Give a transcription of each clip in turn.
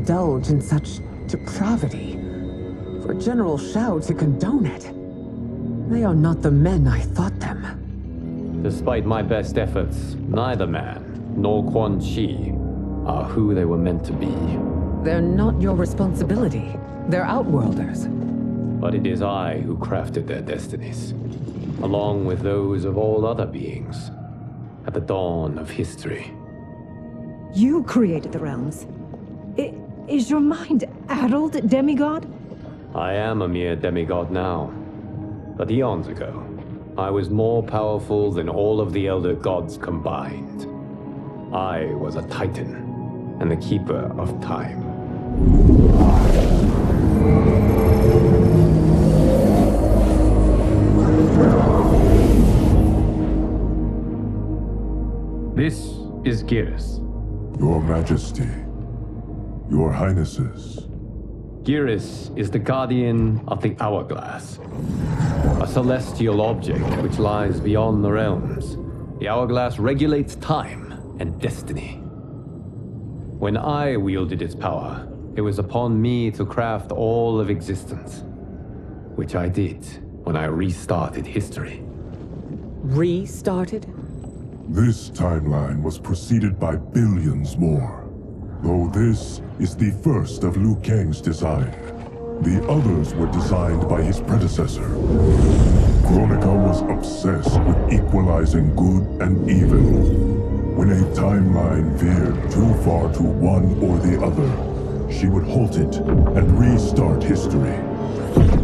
indulge in such depravity? For General Shao to condone it? They are not the men I thought them. Despite my best efforts, neither man nor Quan Chi are who they were meant to be. They're not your responsibility. They're Outworlders. But it is I who crafted their destinies, along with those of all other beings, at the dawn of history. You created the realms. Is your mind addled, demigod? I am a mere demigod now, but eons ago, I was more powerful than all of the Elder Gods combined. I was a Titan, and the Keeper of Time. This is Geras. Your Majesty, Your Highnesses. Geras is the guardian of the Hourglass, a celestial object which lies beyond the realms. The Hourglass regulates time and destiny. When I wielded its power, it was upon me to craft all of existence, which I did when I restarted history. Restarted? This timeline was preceded by billions more. Though this is the first of Liu Kang's design, the others were designed by his predecessor. Kronika was obsessed with equalizing good and evil. When a timeline veered too far to one or the other, she would halt it and restart history,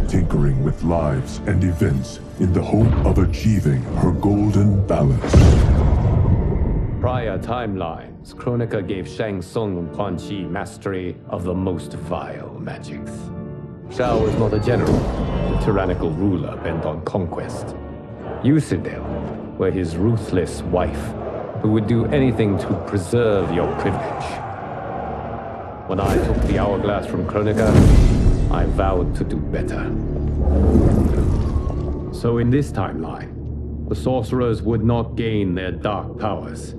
tinkering with lives and events in the hope of achieving her golden balance. Prior timelines, Kronika gave Shang Tsung and Quan Chi mastery of the most vile magics. Shao was not a general, a tyrannical ruler bent on conquest. Yusidel were his ruthless wife, who would do anything to preserve your privilege. When I took the Hourglass from Kronika, I vowed to do better. So in this timeline, the sorcerers would not gain their dark powers.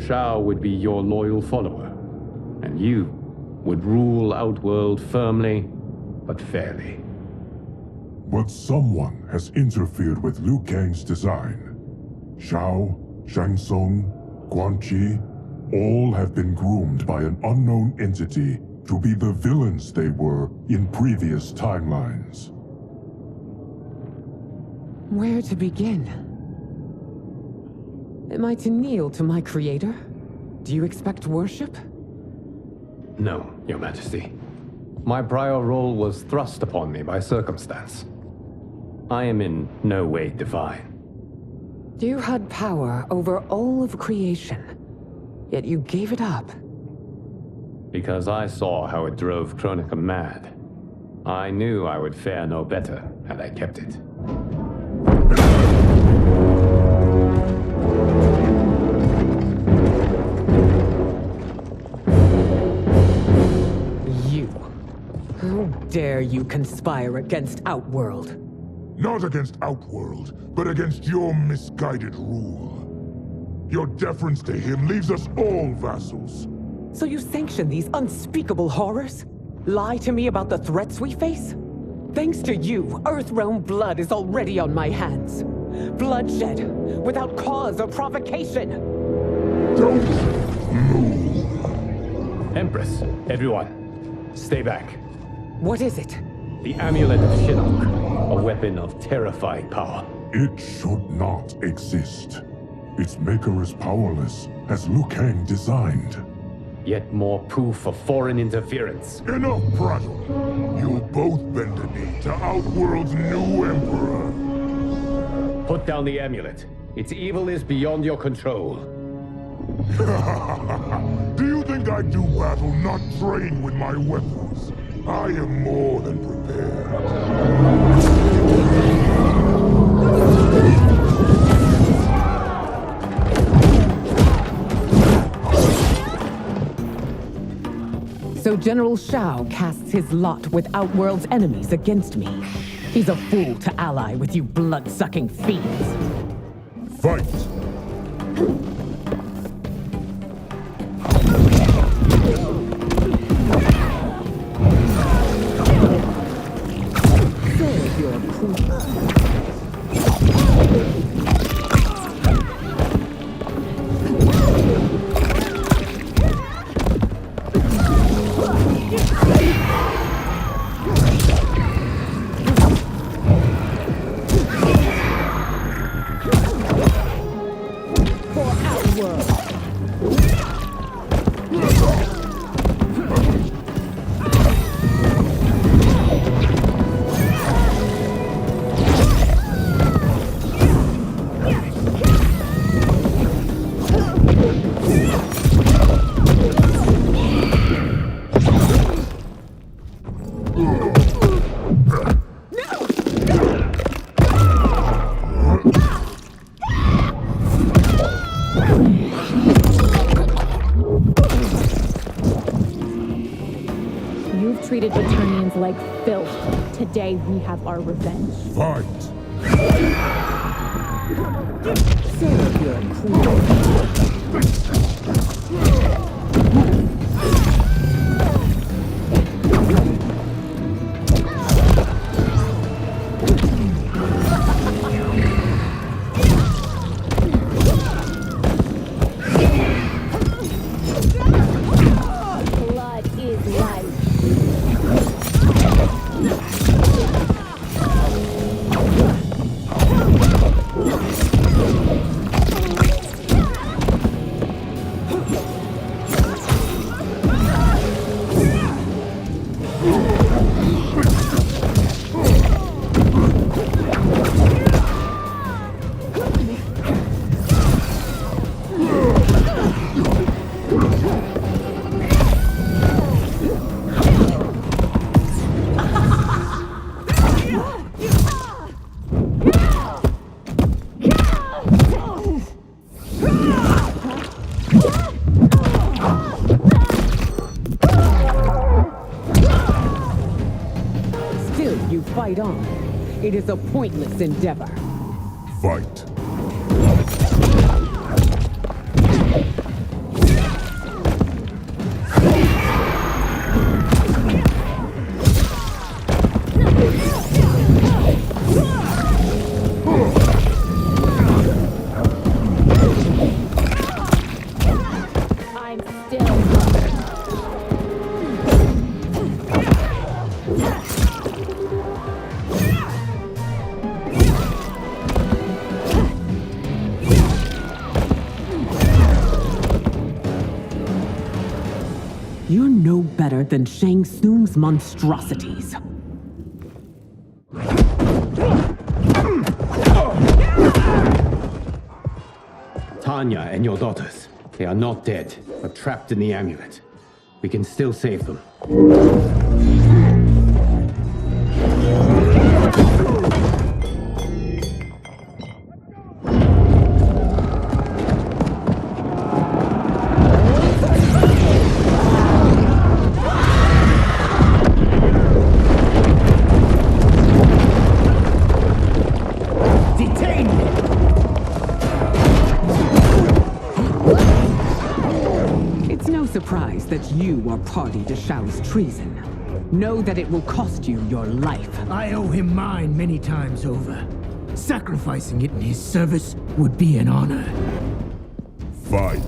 Shao would be your loyal follower, and you would rule Outworld firmly, but fairly. But someone has interfered with Liu Kang's design. Shao, Shang Tsung, Quan Chi, all have been groomed by an unknown entity to be the villains they were in previous timelines. Where to begin? Am I to kneel to my creator? Do you expect worship? No, Your Majesty. My prior role was thrust upon me by circumstance. I am in no way divine. You had power over all of creation, yet you gave it up. Because I saw how it drove Kronika mad. I knew I would fare no better had I kept it. You. How dare you conspire against Outworld? Not against Outworld, but against your misguided rule. Your deference to him leaves us all vassals. So you sanction these unspeakable horrors? Lie to me about the threats we face? Thanks to you, Earthrealm blood is already on my hands. Bloodshed, without cause or provocation. Don't move. Empress, everyone, stay back. What is it? The Amulet of Shinnok, a weapon of terrifying power. It should not exist. Its maker is powerless, as Liu Kang designed. Yet more proof of foreign interference. Enough prattle. You'll both bend a knee to Outworld's new emperor. Put down the amulet. Its evil is beyond your control. Do you think I do battle not trained with my weapons? I am more than prepared. So General Shao casts his lot with Outworld's enemies against me. He's a fool to ally with you blood-sucking fiends. Fight! You've treated Eternians like filth. Today we have our revenge. Fight! Serve your crew. Blood is life. Still, you fight on. It is a pointless endeavor. Fight! I'm still. You're no better than Shang Tsung's monstrosities. Tanya and your daughters. They are not dead, but trapped in the amulet. We can still save them. Detain me! It's no surprise that you are party to Shao's treason. Know that it will cost you your life. I owe him mine many times over. Sacrificing it in his service would be an honor. Fight!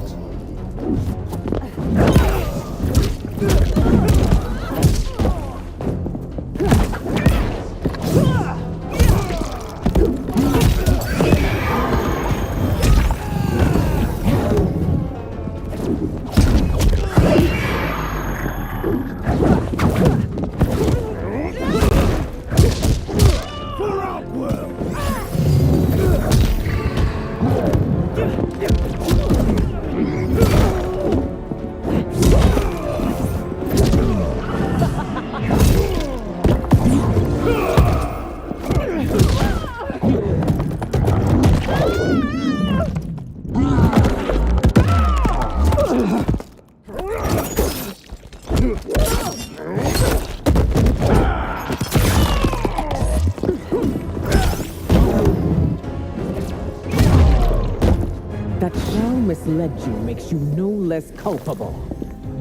That Shao misled you makes you no less culpable.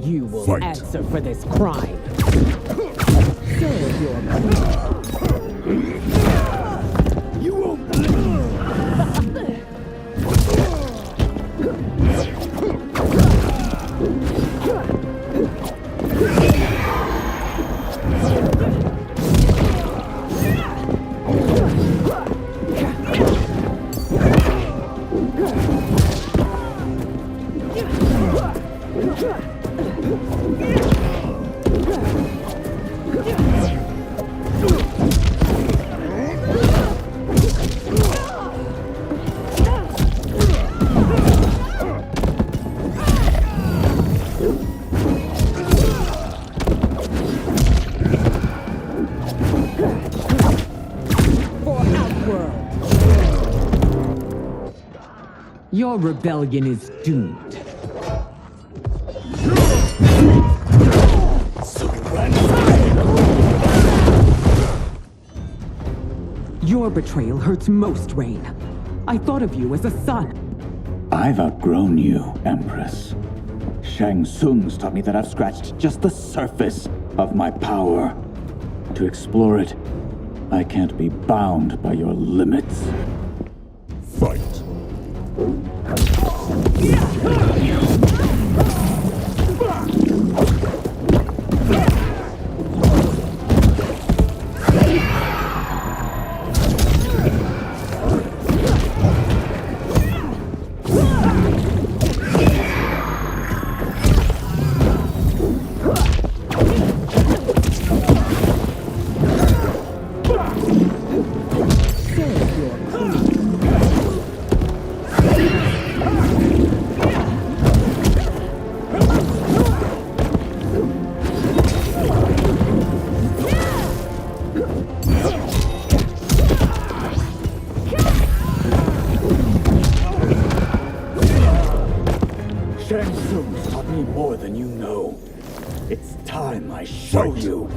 You will Fight. answer for this crime. Serve your You won't. Your rebellion is doomed. So Your betrayal hurts most, Rain. I thought of you as a son. I've outgrown you, Empress. Shang Tsung's taught me that I've scratched just the surface of my power. To explore it, I can't be bound by your limits. Fight. Shang Tsung's taught me more than you know. It's time I show you.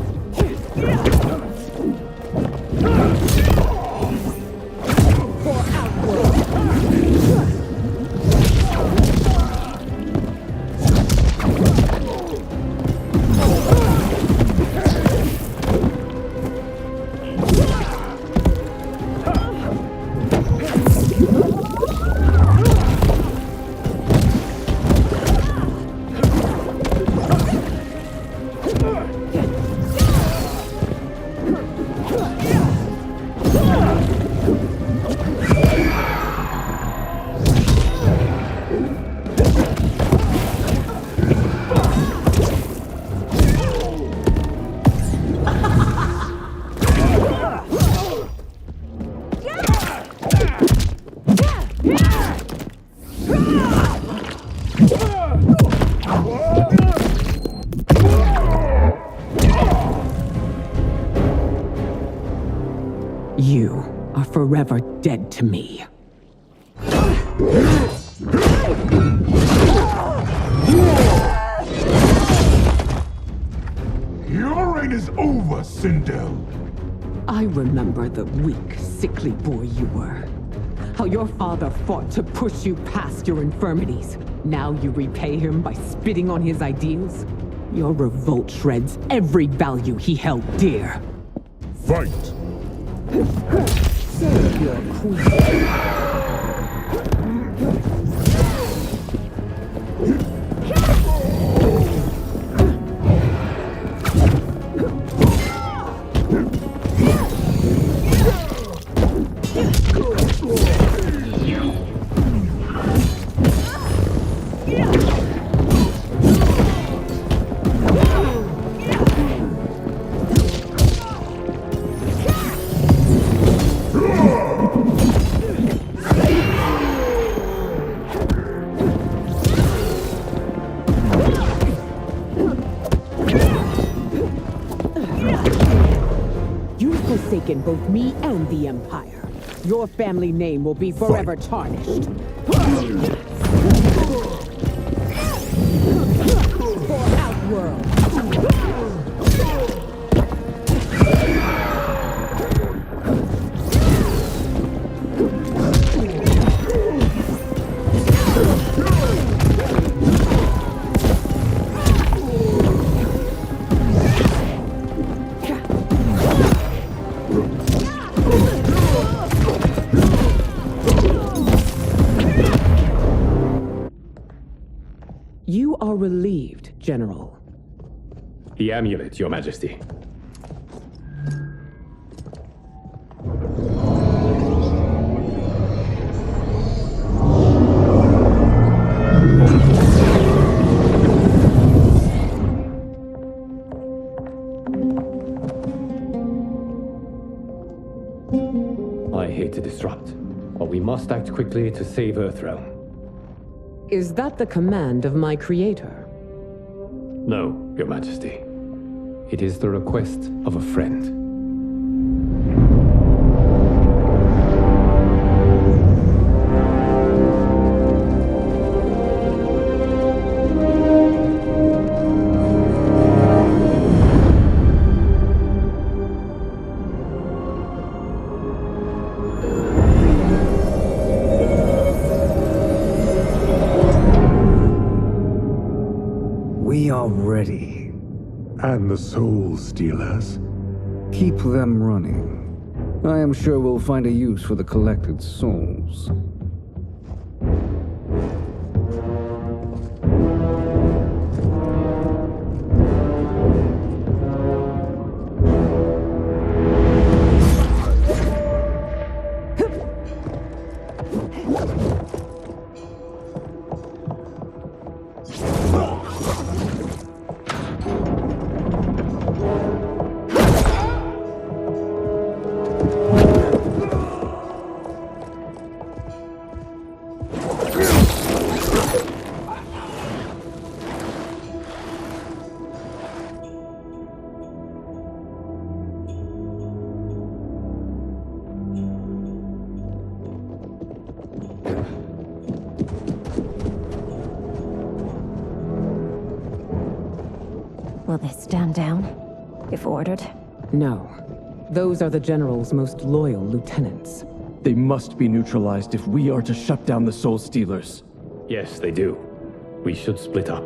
You are forever dead to me. Your reign is over, Sindel. I remember the weak, sickly boy you were. How your father fought to push you past your infirmities. Now you repay him by spitting on his ideals? Your revolt shreds every value he held dear. Fight! Save your queen. Forsaken both me and the Empire. Your family name will be forever tarnished. For Outworld. You are relieved, General. The amulet, Your Majesty. I hate to disrupt, but we must act quickly to save Earthrealm. Is that the command of my creator? No, Your Majesty. It is the request of a friend. And the Soul Stealers? Keep them running. I am sure we'll find a use for the collected souls. Will they stand down, if ordered? No. Those are the General's most loyal lieutenants. They must be neutralized if we are to shut down the Soul Stealers. Yes, they do. We should split up.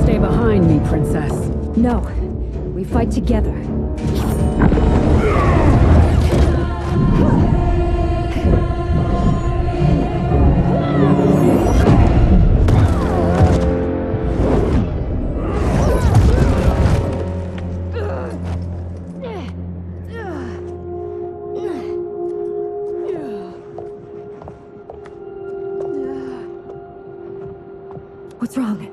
Stay behind me, Princess. No. We fight together. What's wrong?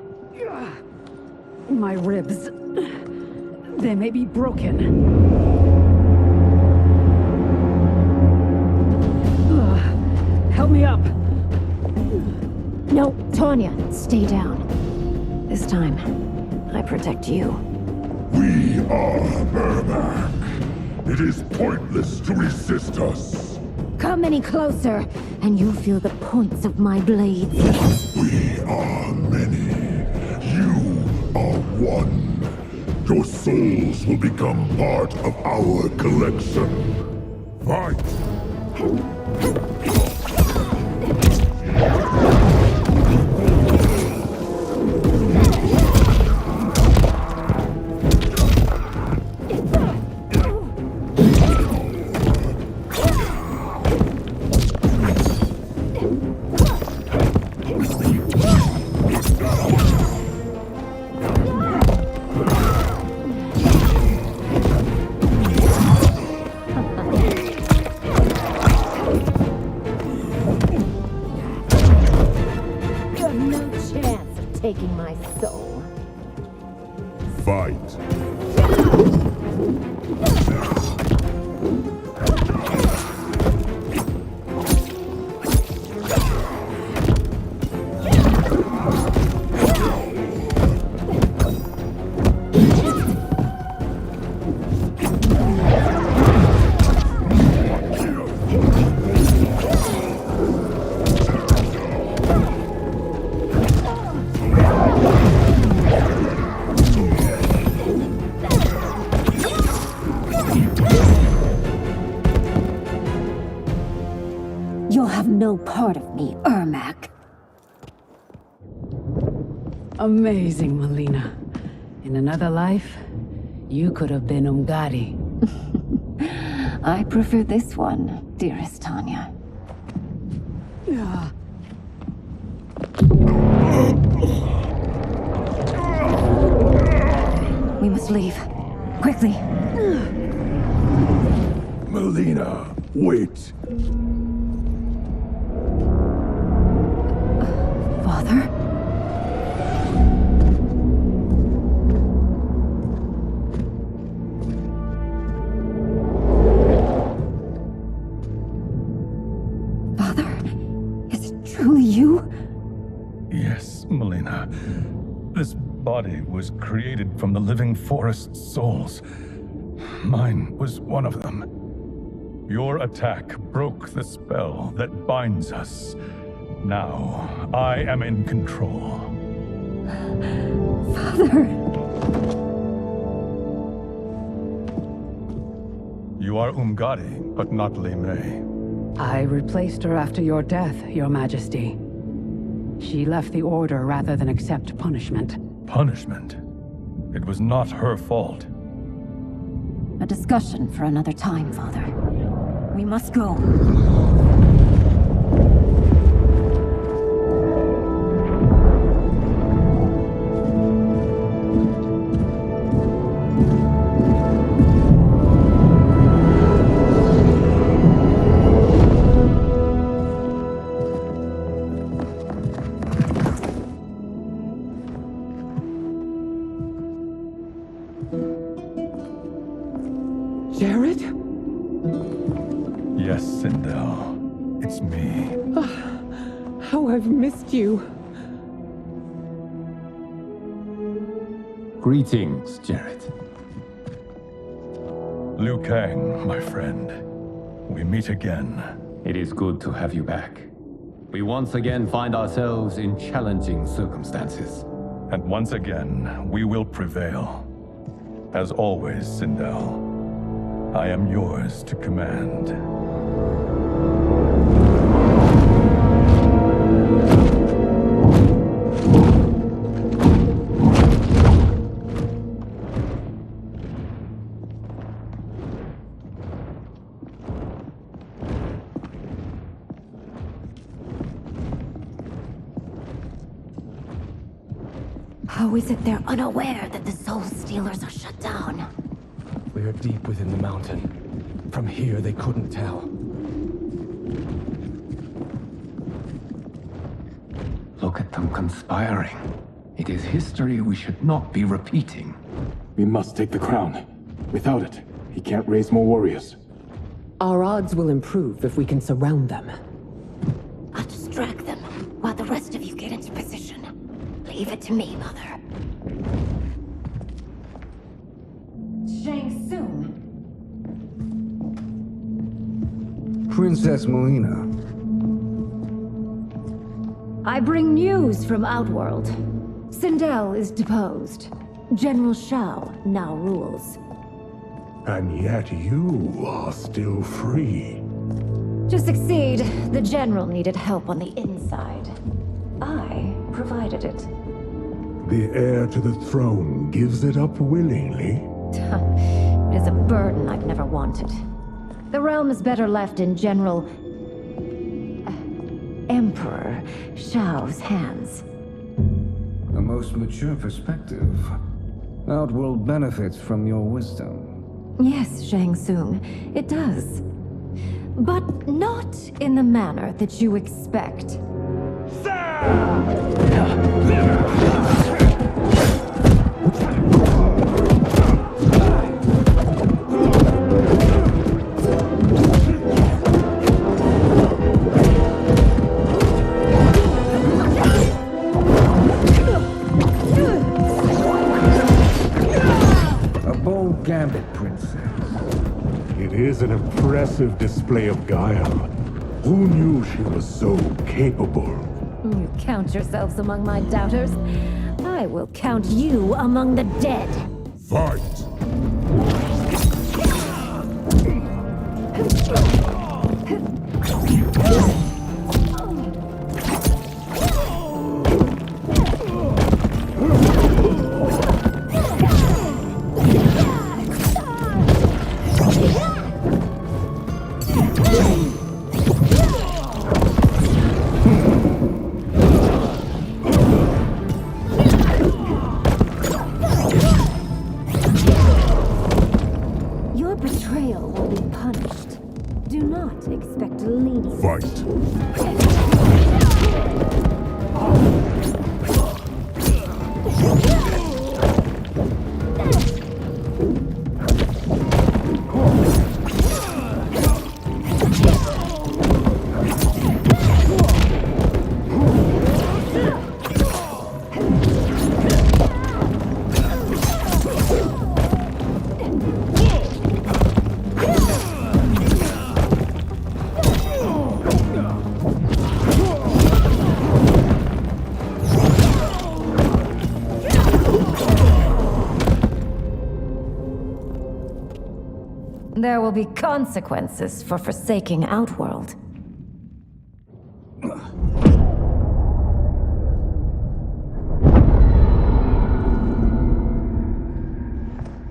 My ribs. They may be broken. Help me up. No, Tanya, stay down. This time, I protect you. We are Ermac. It is pointless to resist us. Come any closer, and you'll feel the points of my blades. We are many. You are one. Your souls will become part of our collection. Fight! Taking my soul. Fight. You'll have no part of me, Ermac. Amazing, Melina. In another life, you could have been Umgadi. I prefer this one, dearest Tanya. We must leave. Quickly. Melina, wait. Father? Father? Is it truly you? Yes, Melina. This body was created from the living forest souls. Mine was one of them. Your attack broke the spell that binds us. Now, I am in control. Father! You are Umgadi, but not Li Mei. I replaced her after your death, Your Majesty. She left the Order rather than accept punishment. Punishment? It was not her fault. A discussion for another time, Father. We must go. Jared? Yes, Sindel. It's me. How I've missed you. Greetings, Jared. Liu Kang, my friend. We meet again. It is good to have you back. We once again find ourselves in challenging circumstances. And once again, we will prevail. As always, Sindel, I am yours to command. How is it they're unaware that the Soul Stealers are shut down? We are deep within the mountain. From here, they couldn't tell. Look at them conspiring. It is history we should not be repeating. We must take the crown. Without it, he can't raise more warriors. Our odds will improve if we can surround them. I'll distract them while the rest of you get into position. Leave it to me, Mother. Shang Tsung. Princess Melina. I bring news from Outworld. Sindel is deposed. General Shao now rules. And yet you are still free. To succeed, the General needed help on the inside. I provided it. The heir to the throne gives it up willingly. It is a burden I've never wanted. The realm is better left in General... Emperor Shao's hands. A most mature perspective. Outworld benefits from your wisdom. Yes, Shang Tsung, it does. But not in the manner that you expect. A bold gambit, Princess. It is an impressive display of guile. Who knew she was so capable? You count yourselves among my doubters. I will count you among the dead. Fight! Your betrayal will be punished. Do not expect leniency. Fight! There will be consequences for forsaking Outworld.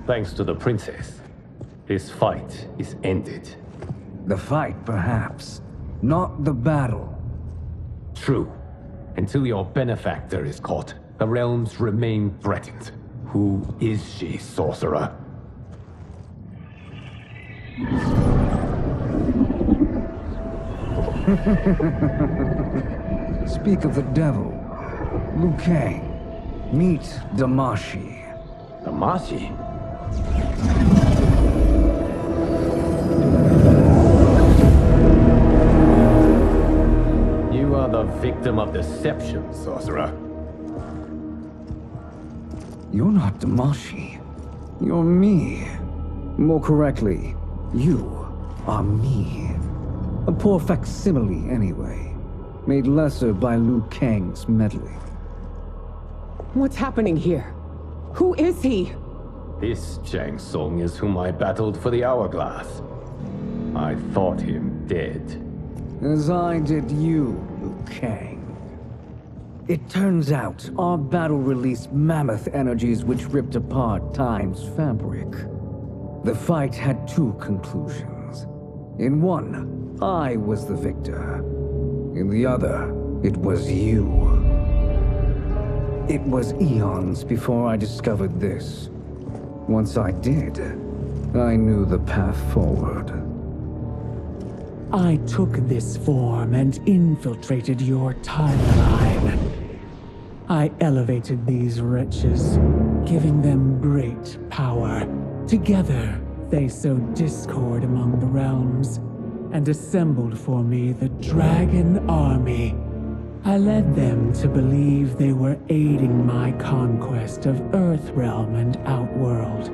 Thanks to the princess, this fight is ended. The fight, perhaps. Not the battle. True. Until your benefactor is caught, the realms remain threatened. Who is she, sorcerer? Speak of the devil. Liu Kang. Meet Damashi. Damashi? You are the victim of deception, sorcerer. You're not Damashi. You're me. More correctly, you are me. A poor facsimile, anyway. Made lesser by Liu Kang's meddling. What's happening here? Who is he? This Shang Tsung is whom I battled for the Hourglass. I thought him dead. As I did you, Liu Kang. It turns out our battle released mammoth energies which ripped apart time's fabric. The fight had two conclusions. In one, I was the victor. In the other, it was you. It was eons before I discovered this. Once I did, I knew the path forward. I took this form and infiltrated your timeline. I elevated these wretches, giving them great power. Together, they sowed discord among the realms, and assembled for me the Dragon Army. I led them to believe they were aiding my conquest of Earthrealm and Outworld.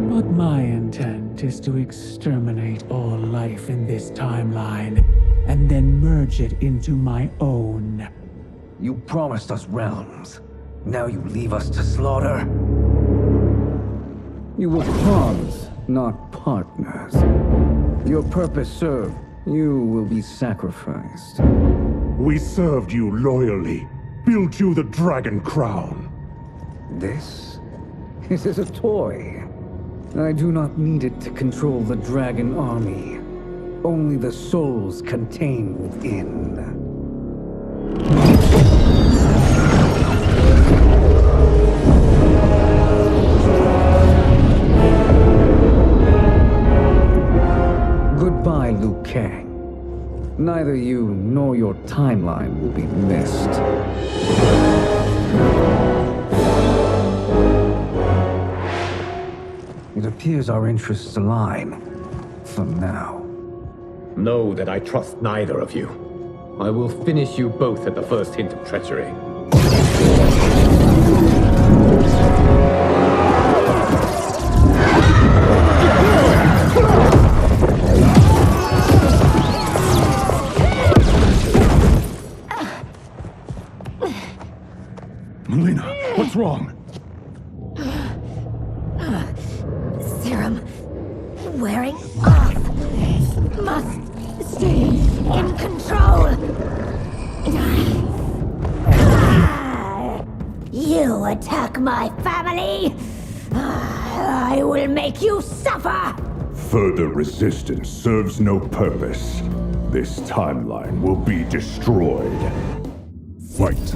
But my intent is to exterminate all life in this timeline, and then merge it into my own. You promised us realms. Now you leave us to slaughter? You were pawns, not partners. Your purpose served. You will be sacrificed. We served you loyally, built you the Dragon Crown. This is a toy. I do not need it to control the Dragon Army. Only the souls contained within. Goodbye, Liu Kang. Neither you nor your timeline will be missed. It appears our interests align. For now. Know that I trust neither of you. I will finish you both at the first hint of treachery. Melina, what's wrong? Serum wearing off. Must stay in control. You attack my family. I will make you suffer. Further resistance serves no purpose. This timeline will be destroyed. Fight.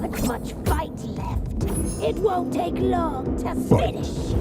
haven't much fight left. It won't take long to finish.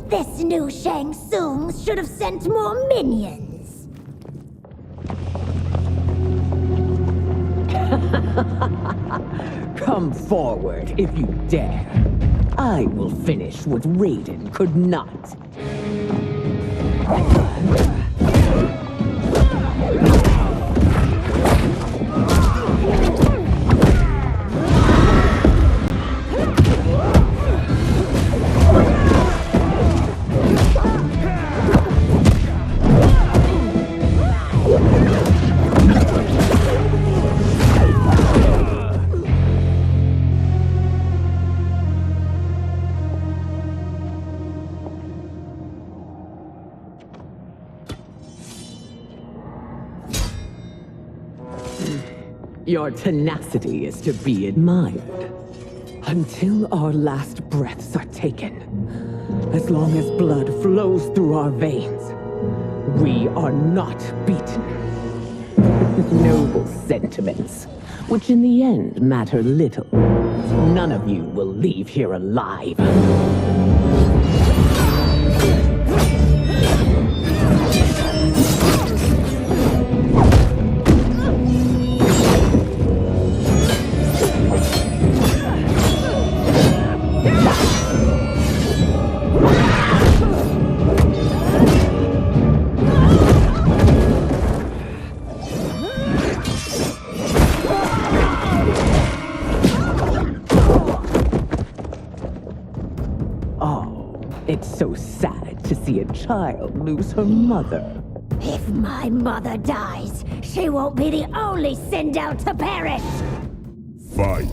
This new Shang Tsung should have sent more minions. Come forward if you dare. I will finish what Raiden could not. Your tenacity is to be admired. Until our last breaths are taken, as long as blood flows through our veins, we are not beaten. Noble sentiments, which in the end matter little. None of you will leave here alive. It's so sad to see a child lose her mother. If my mother dies, she won't be the only Sindel to perish! Fight!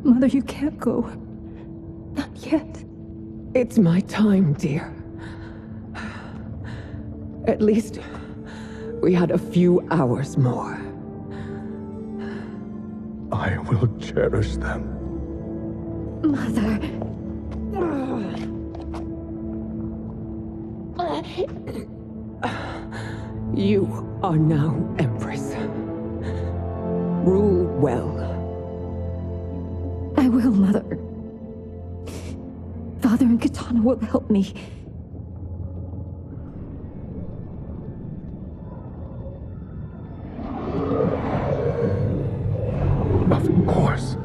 Mother, you can't go. Not yet. It's my time, dear. At least, we had a few hours more. I will cherish them. Mother. You are now Empress. Rule well. I will, Mother. Father and Katana will help me. Of course.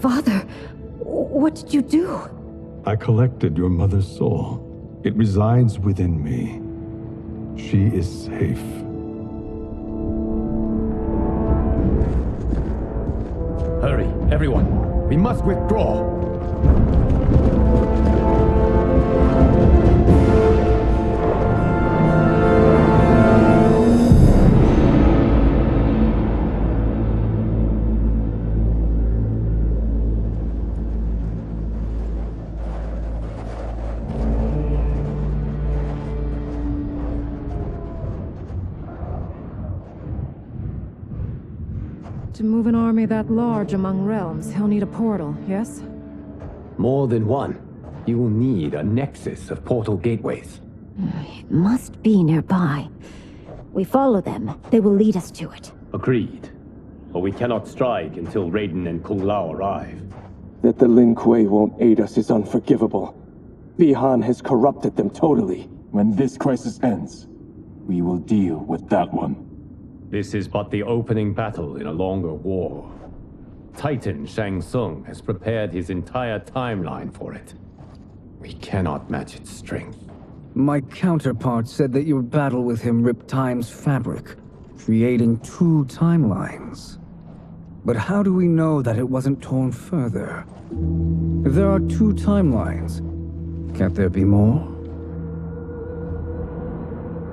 Father, what did you do? I collected your mother's soul. It resides within me. She is safe. Hurry, everyone. We must withdraw. To move an army that large among realms, he'll need a portal, yes? More than one. You will need a nexus of portal gateways. It must be nearby. We follow them, they will lead us to it. Agreed. But we cannot strike until Raiden and Kung Lao arrive. That the Lin Kuei won't aid us is unforgivable. Bihan has corrupted them totally. When this crisis ends, we will deal with that one. This is but the opening battle in a longer war. Titan Shang Tsung has prepared his entire timeline for it. We cannot match its strength. My counterpart said that your battle with him ripped time's fabric, creating 2 timelines. But how do we know that it wasn't torn further? If there are 2 timelines, can't there be more?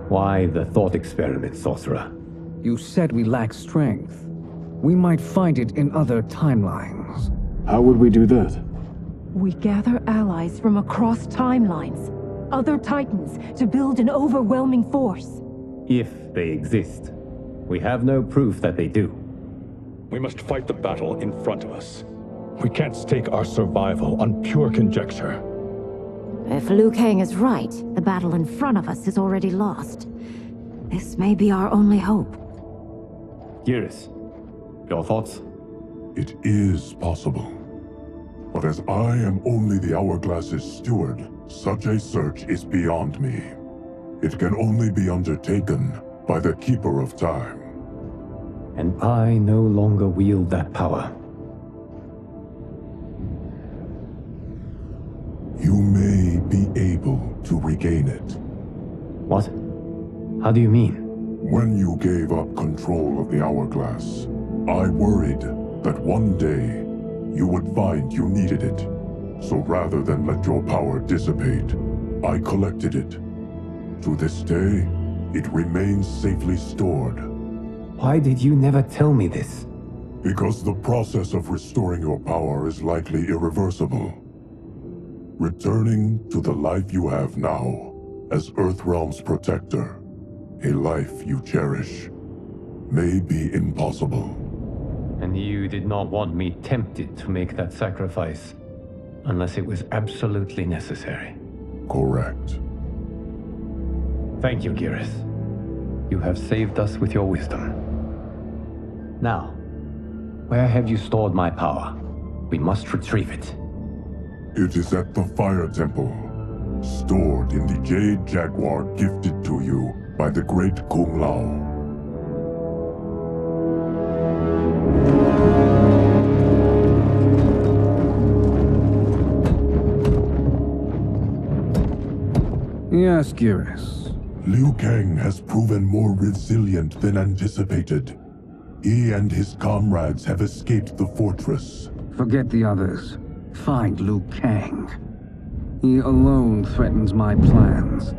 Why the thought experiment, Sorcerer? You said we lack strength. We might find it in other timelines. How would we do that? We gather allies from across timelines, other titans, to build an overwhelming force. If they exist. We have no proof that they do. We must fight the battle in front of us. We can't stake our survival on pure conjecture. If Liu Kang is right, the battle in front of us is already lost. This may be our only hope. Geras, your thoughts? It is possible. But as I am only the Hourglass's steward, such a search is beyond me. It can only be undertaken by the Keeper of Time. And I no longer wield that power. You may be able to regain it. What? How do you mean? When you gave up control of the Hourglass, I worried that one day you would find you needed it. So rather than let your power dissipate, I collected it. To this day, it remains safely stored. Why did you never tell me this? Because the process of restoring your power is likely irreversible. Returning to the life you have now, as Earthrealm's protector, a life you cherish, may be impossible. And you did not want me tempted to make that sacrifice, unless it was absolutely necessary. Correct. Thank you, Geras. You have saved us with your wisdom. Now, where have you stored my power? We must retrieve it. It is at the Fire Temple, stored in the Jade Jaguar gifted to you by the great Kung Lao. Yes, Geras. Liu Kang has proven more resilient than anticipated. He and his comrades have escaped the fortress. Forget the others. Find Liu Kang. He alone threatens my plans.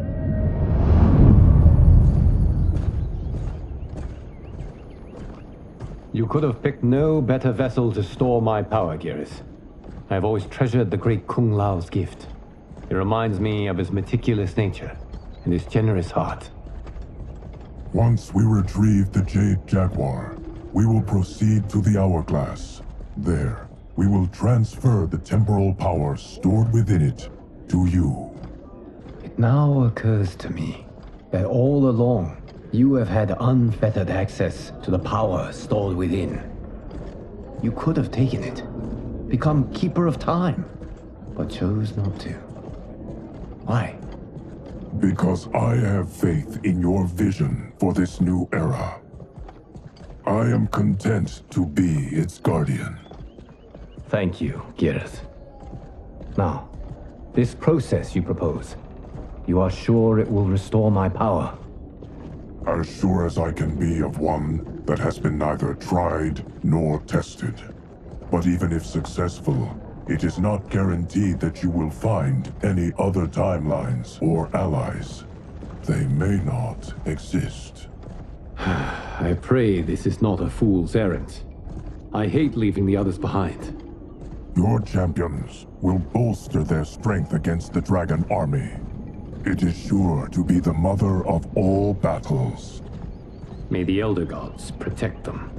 You could have picked no better vessel to store my power, Geras. I have always treasured the great Kung Lao's gift. It reminds me of his meticulous nature and his generous heart. Once we retrieve the Jade Jaguar, we will proceed to the Hourglass. There, we will transfer the temporal power stored within it to you. It now occurs to me that all along, you have had unfettered access to the power stored within. You could have taken it, become Keeper of Time, but chose not to. Why? Because I have faith in your vision for this new era. I am content to be its guardian. Thank you, Geras. Now, this process you propose, you are sure it will restore my power? As sure as I can be of one that has been neither tried nor tested. But even if successful, it is not guaranteed that you will find any other timelines or allies. They may not exist. I pray this is not a fool's errand. I hate leaving the others behind. Your champions will bolster their strength against the Dragon Army. It is sure to be the mother of all battles. May the Elder Gods protect them.